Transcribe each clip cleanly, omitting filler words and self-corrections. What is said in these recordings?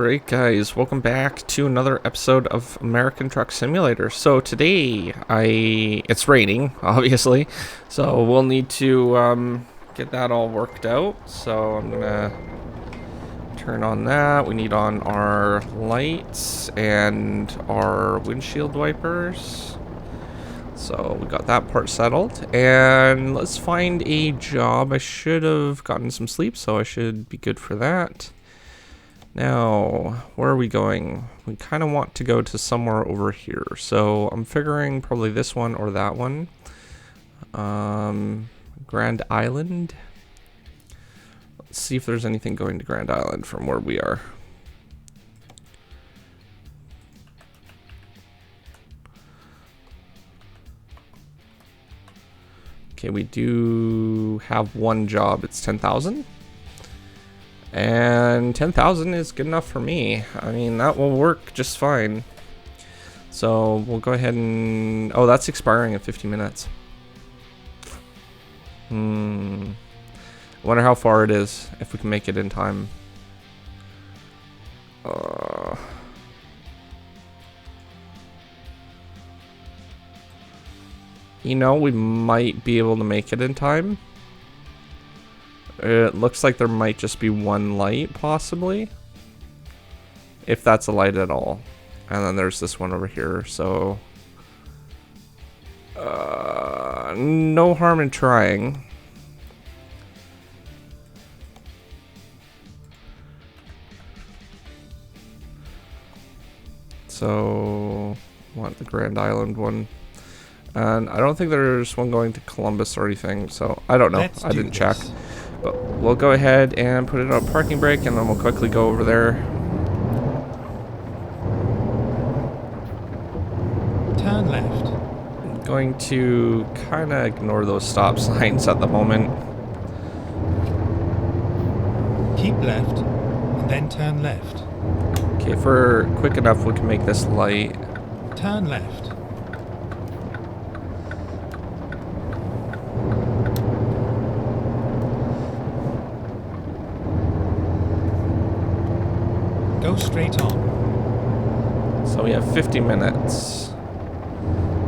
Alright guys, welcome back to another episode of American Truck Simulator. So today, it's raining, obviously, so we'll need to get that all worked out. So I'm gonna turn on that. We need on our lights and our windshield wipers. So we got that part settled, and let's find a job. I should have gotten some sleep, so I should be good for that. Now, where are we going? We kind of want to go to somewhere over here. So I'm figuring probably this one or that one. Grand Island. Let's see if there's anything going to Grand Island from where we are. Okay, we do have one job. It's 10,000. And 10,000 is good enough for me. I mean, that will work just fine. So we'll go ahead and... Oh, that's expiring in 50 minutes. I wonder how far it is, if we can make it in time. You know, we might be able to make it in time. It looks like there might just be one light, possibly. If that's a light at all. And then there's this one over here, so... no harm in trying. So... want the Grand Island one. And I don't think there's one going to Columbus or anything, so I don't know. I didn't check. But we'll go ahead and put it on parking brake, and then we'll quickly go over there. Turn left. I'm going to kind of ignore those stop signs at the moment. Keep left, and then turn left. Okay, if we're quick enough, we can make this light. Turn left. Go straight on. So we have 50 minutes.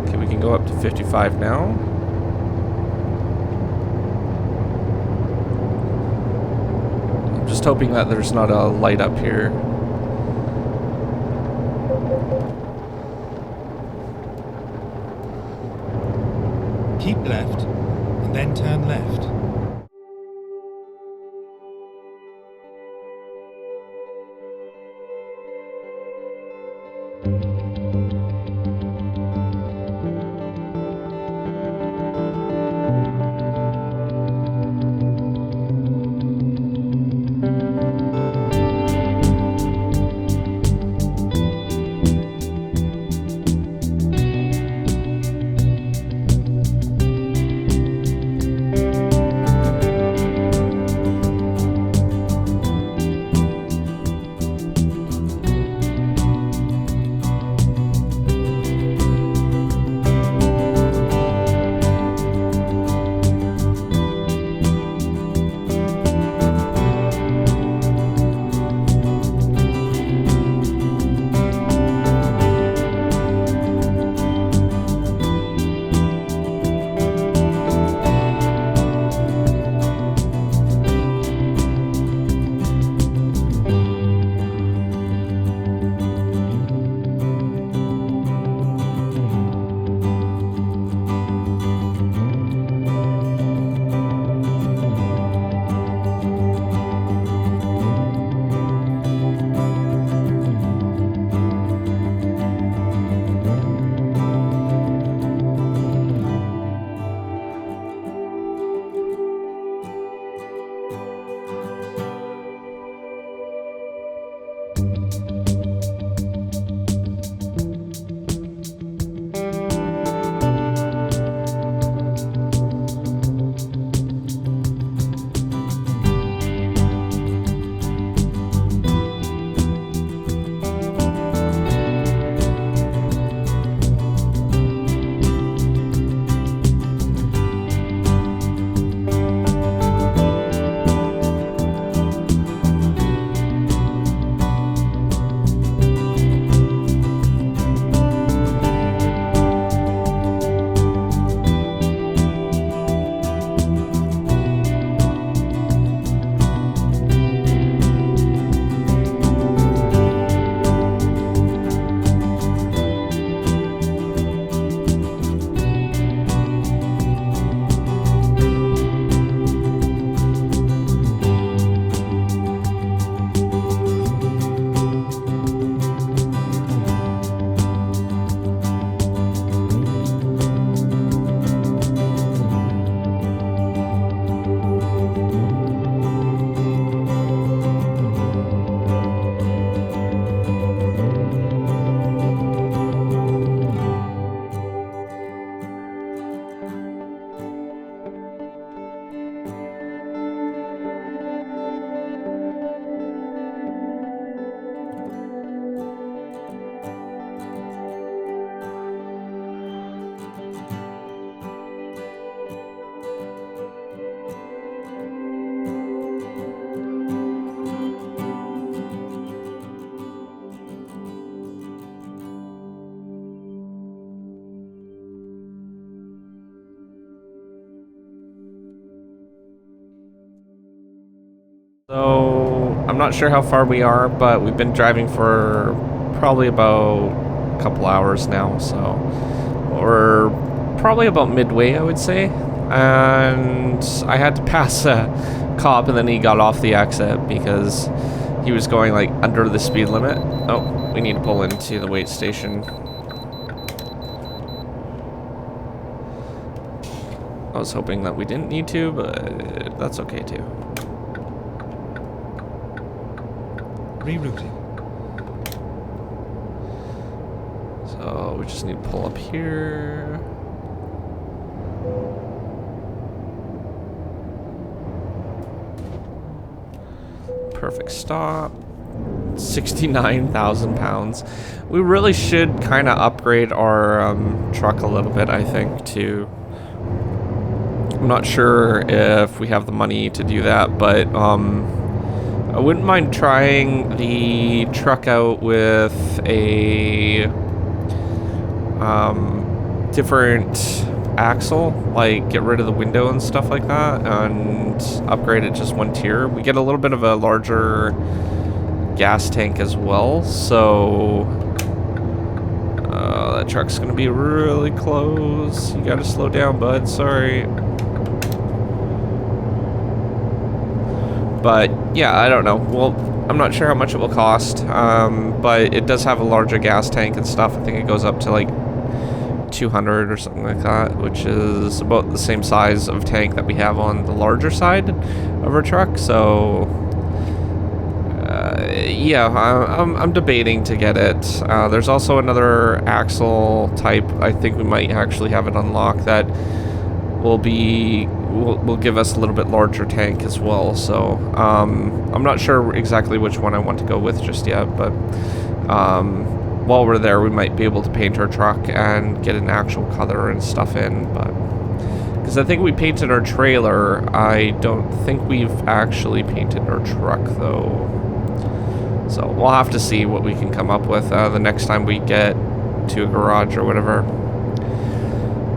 Okay, we can go up to 55 now. I'm just hoping that there's not a light up here. Keep left, and then turn left. So I'm not sure how far we are, but we've been driving for probably about a couple hours now, so we're probably about midway, I would say. And I had to pass a cop, and then he got off the exit because he was going like under the speed limit. Oh, we need to pull into the wait station. I was hoping that we didn't need to, but that's okay too. Rerouting. So we just need to pull up here. Perfect stop. 69,000 pounds. We really should kind of upgrade our truck a little bit, I think, too. I'm not sure if we have the money to do that, but I wouldn't mind trying the truck out with a different axle, like get rid of the window and stuff like that, and upgrade it just one tier. We get a little bit of a larger gas tank as well, so that truck's gonna be really close. You gotta slow down, bud. Sorry. But yeah, I don't know. Well, I'm not sure how much it will cost, but it does have a larger gas tank and stuff. I think it goes up to like 200 or something like that, which is about the same size of tank that we have on the larger side of our truck. So yeah, I'm debating to get it. There's also another axle type. I think we might actually have it unlocked that will give us a little bit larger tank as well. So I'm not sure exactly which one I want to go with just yet, but while we're there, we might be able to paint our truck and get an actual color and stuff in. But because I think we painted our trailer, I don't think we've actually painted our truck though. So we'll have to see what we can come up with the next time we get to a garage or whatever.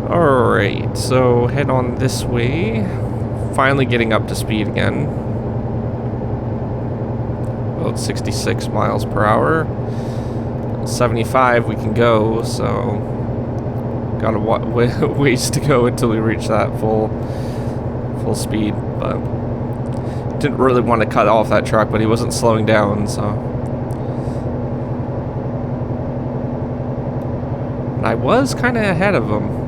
Alright, so head on this way. Finally getting up to speed again. About 66 miles per hour. 75 we can go, so got a ways to go until we reach that full speed. But didn't really want to cut off that truck, but he wasn't slowing down, so. And I was kind of ahead of him.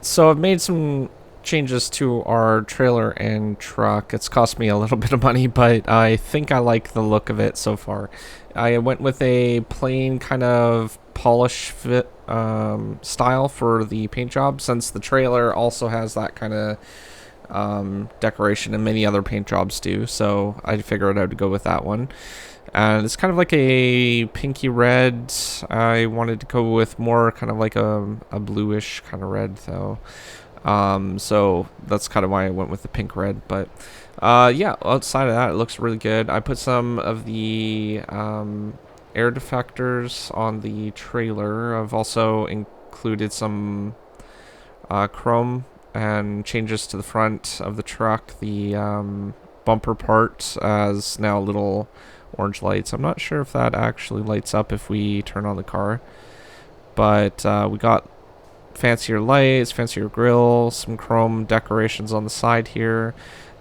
Right, so I've made some changes to our trailer and truck. It's cost me a little bit of money, but I think I like the look of it so far. I went with a plain kind of polish fit style for the paint job, since the trailer also has that kind of decoration, and many other paint jobs do, so I figured I would go with that one. And it's kind of like a pinky red. I wanted to go with more kind of like a bluish kind of red, though. So that's kind of why I went with the pink red. But yeah, outside of that, it looks really good. I put some of the air deflectors on the trailer. I've also included some chrome and changes to the front of the truck. The bumper part has now little orange lights. I'm not sure if that actually lights up if we turn on the car, but we got fancier lights, fancier grill, some chrome decorations on the side here.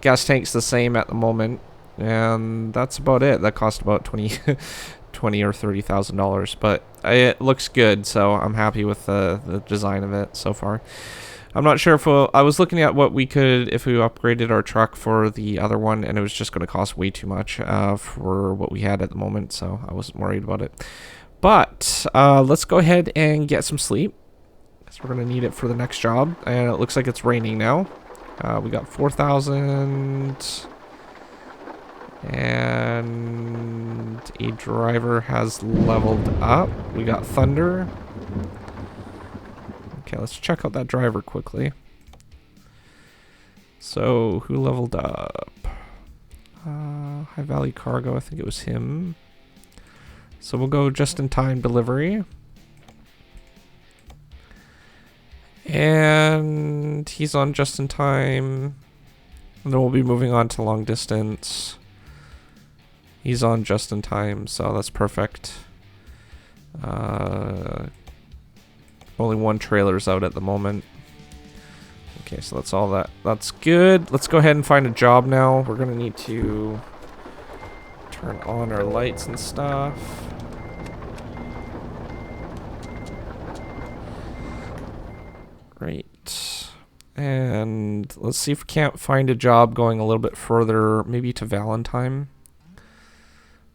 Gas tank's the same at the moment, and that's about it. That cost about 20 or $30,000, but it looks good, so I'm happy with the design of it so far. I'm not sure if I was looking at what we could, if we upgraded our truck for the other one, and it was just going to cost way too much for what we had at the moment, so I wasn't worried about it. But let's go ahead and get some sleep, because we're going to need it for the next job, and it looks like it's raining now. We got 4,000, and a driver has leveled up. We got thunder. Okay, let's check out that driver quickly. So, who leveled up? High Valley Cargo, I think it was him. So we'll go just-in-time delivery. And he's on just-in-time. And then we'll be moving on to long distance. He's on just-in-time, so that's perfect. Only one trailer's out at the moment. Okay, so that's all that. That's good. Let's go ahead and find a job now. We're gonna need to turn on our lights and stuff. Right. And let's see if we can't find a job going a little bit further, maybe to Valentine.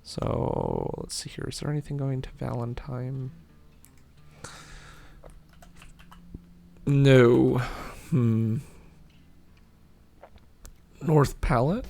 So let's see here. Is there anything going to Valentine? No. North Pallet?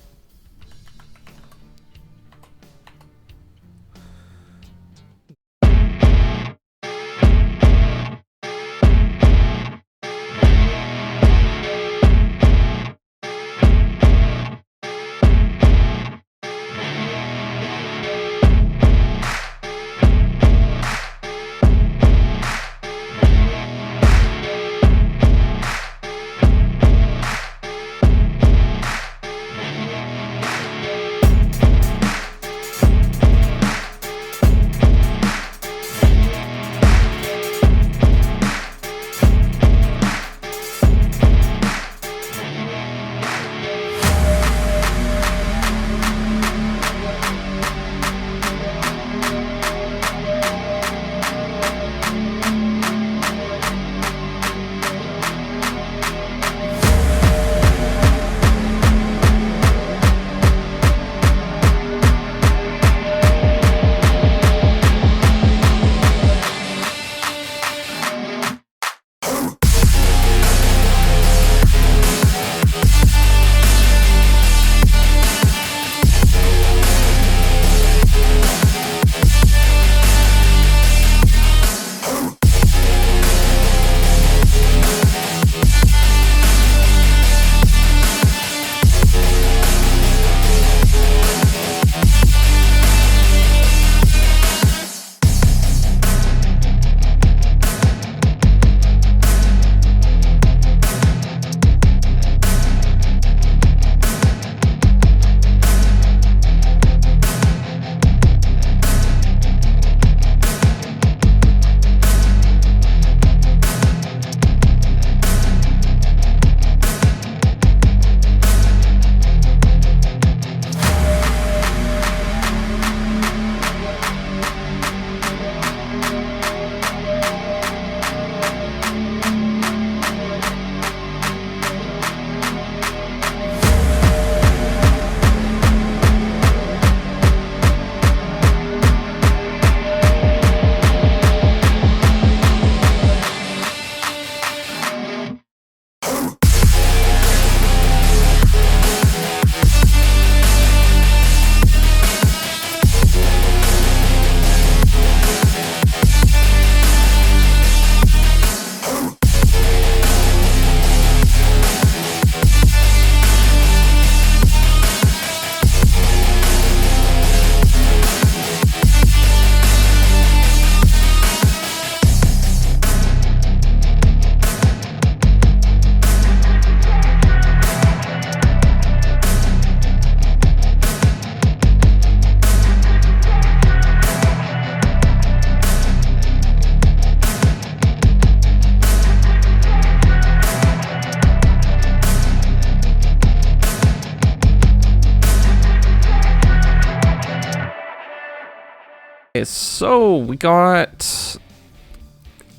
So we got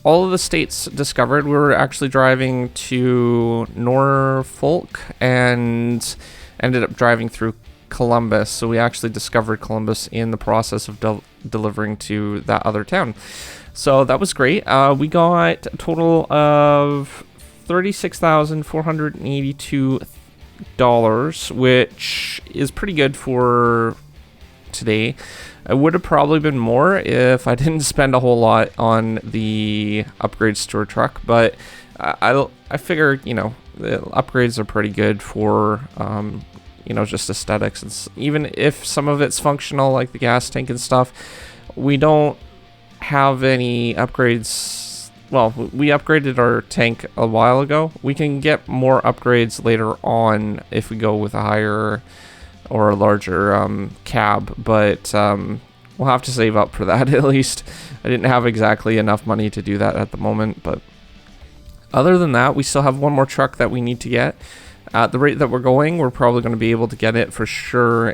all of the states discovered. We were actually driving to Norfolk and ended up driving through Columbus. So we actually discovered Columbus in the process of delivering to that other town. So that was great. We got a total of $36,482, which is pretty good for today. It would have probably been more if I didn't spend a whole lot on the upgrades to our truck, but I figure, you know, the upgrades are pretty good for, you know, just aesthetics. It's, even if some of it's functional, like the gas tank and stuff, we don't have any upgrades. Well, we upgraded our tank a while ago. We can get more upgrades later on if we go with a higher or a larger cab, but we'll have to save up for that at least. I didn't have exactly enough money to do that at the moment, but other than that, we still have one more truck that we need to get. At the rate that we're going, we're probably going to be able to get it for sure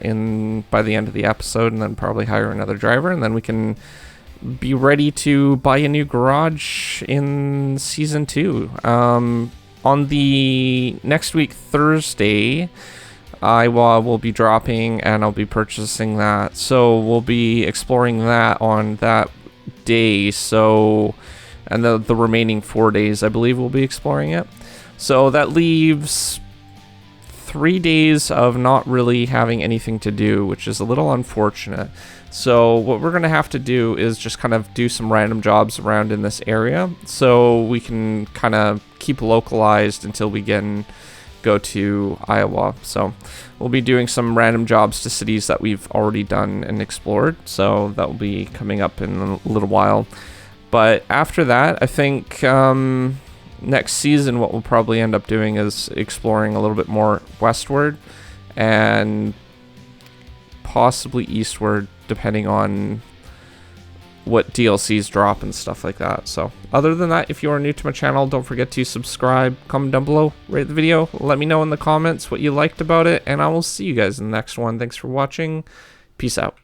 by the end of the episode, and then probably hire another driver, and then we can be ready to buy a new garage in season 2. On the next week, Thursday, Iowa will be dropping and I'll be purchasing that. So we'll be exploring that on that day. So, and the remaining 4 days, I believe we'll be exploring it. So that leaves 3 days of not really having anything to do, which is a little unfortunate. So what we're going to have to do is just kind of do some random jobs around in this area so we can kind of keep localized until we can go to Iowa. So we'll be doing some random jobs to cities that we've already done and explored. So that will be coming up in a little while. But after that, I think next season what we'll probably end up doing is exploring a little bit more westward and possibly eastward, depending on what DLCs drop and stuff like that. So other than that, if you are new to my channel, don't forget to subscribe, comment down below, rate the video, let me know in the comments what you liked about it, and I will see you guys in the next one. Thanks for watching. Peace out.